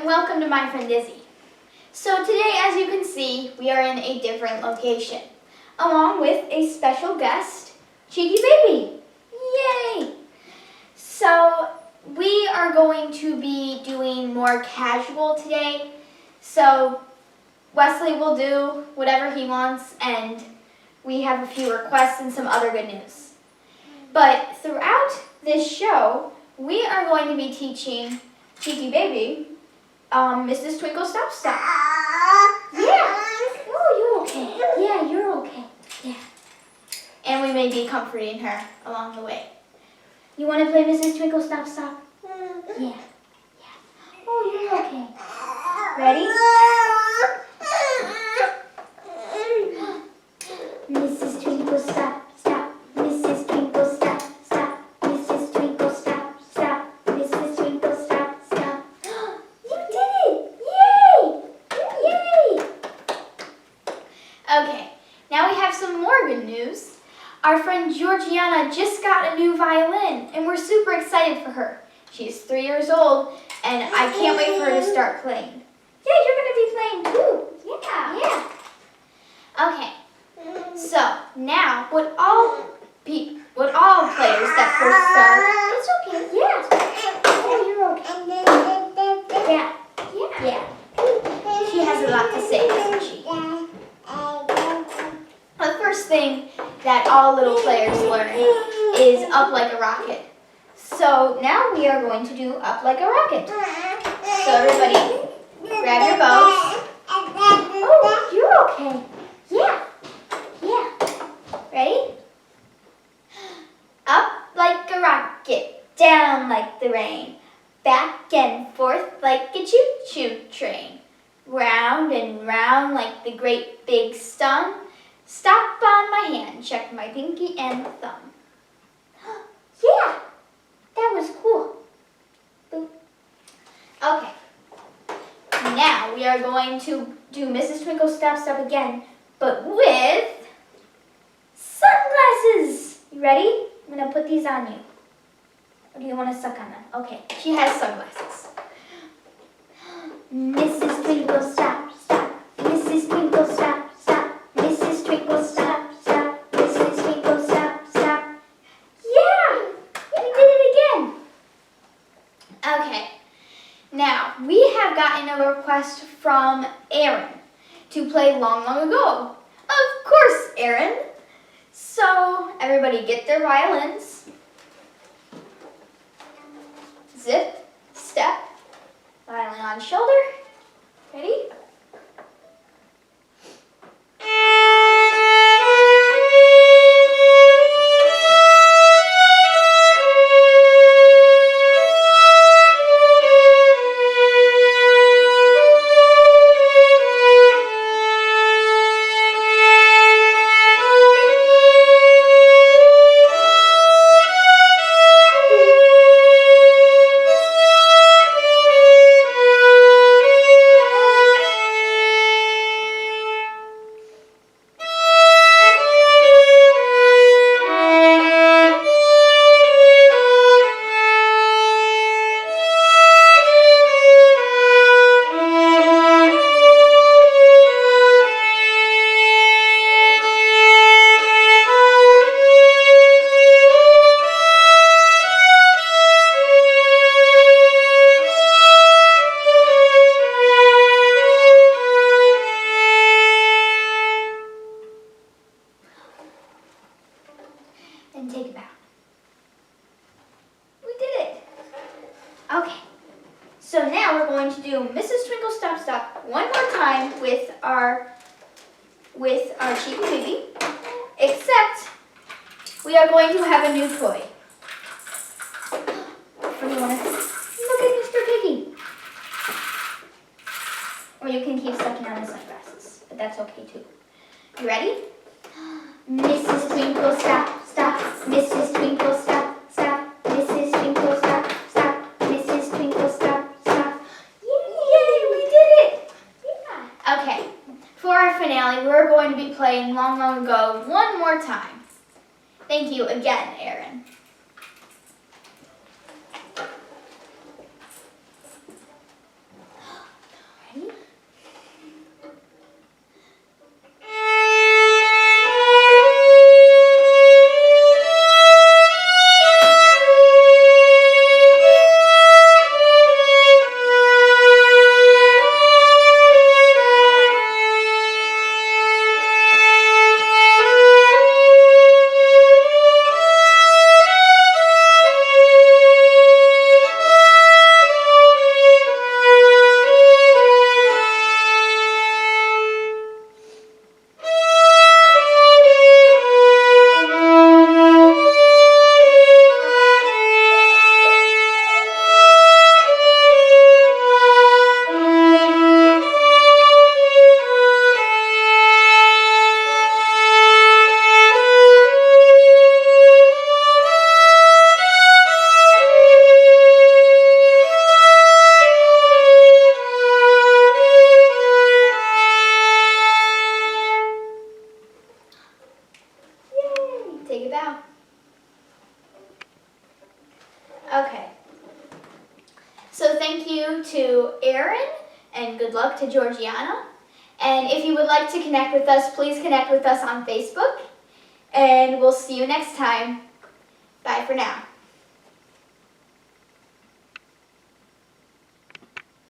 and welcome to my friend Izzy. So today, as you can see, we are in a different location, along with a special guest, Cheeky Baby. Yay! So we are going to be doing more casual today. So Wesley will do whatever he wants, and we have a few requests and some other good news. But throughout this show, we are going to be teaching Cheeky Baby Mrs. Twinkle Stop Stop. Yeah. Oh, you're okay. Yeah, you're okay. Yeah. And we may be comforting her along the way. You want to play Mrs. Twinkle Stop Stop? Yeah. Yeah. Oh, you're okay. Ready? Mrs. Twinkle Stop Stop. Mrs. Twinkle Stop Stop. Mrs. Twinkle Stop Stop. Mrs. Twinkle Stop Stop. You did it! Yay! Yay! Okay, now we have some more good news. Our friend Georgiana just got a new violin, and we're super excited for her. She's 3 years old, and I can't wait for her to start playing. Yeah, you're going to be playing too. Yeah. Yeah. Okay. So now, would all players that first start? It's okay. Yeah. Oh, you're okay. Yeah. Yeah. Yeah. She has a lot to say, doesn't she? The first thing that all little players learn is Up Like a Rocket. So now we are going to do Up Like a Rocket. So everybody, grab your bows. Oh, you're okay. Yeah. Yeah. Ready? Up like a rocket, down like the rain, back and forth like a choo-choo train, round and round like the great big sun. Stop on my hand, check my pinky and thumb. Yeah, that was cool. Boop. Okay, now we are going to do Mrs. Twinkle Stop Stop again, but with sunglasses. You ready? I'm going to put these on you. Or do you want to suck on them? Okay, she has sunglasses. Mrs. Twinkle Stop Stop. Mrs. Twinkle Stop Stop. Mrs. Twinkle Stop Stop. Mrs. Twinkle Stop Stop. Yeah! We did it again. Okay. Now, we have gotten a request from Aaron to play Long, Long Ago. Of course, Aaron. So, everybody get their violins. Zip, step, violin on shoulder. Ready? And take it back. We did it. Okay. So now we're going to do Mrs. Twinkle Stop Stop one more time with our Cheeky Baby. Except we are going to have a new toy. What do you want to look at Mr. Piggy? Or you can keep sucking on the sunglasses, but that's okay too. You ready? Mrs. Twinkle Stop Stop. Mrs. Twinkle Stop Stop. Mrs. Twinkle Stop Stop. Mrs. Twinkle Stop Stop. Yay, we did it! Yeah. Okay, for our finale, we're going to be playing Long, Long Ago one more time. Thank you again, Aaron. go. Okay. So thank you to Aaron, and good luck to Georgiana. And if you would like to connect with us, please connect with us on Facebook. And we'll see you next time. Bye for now.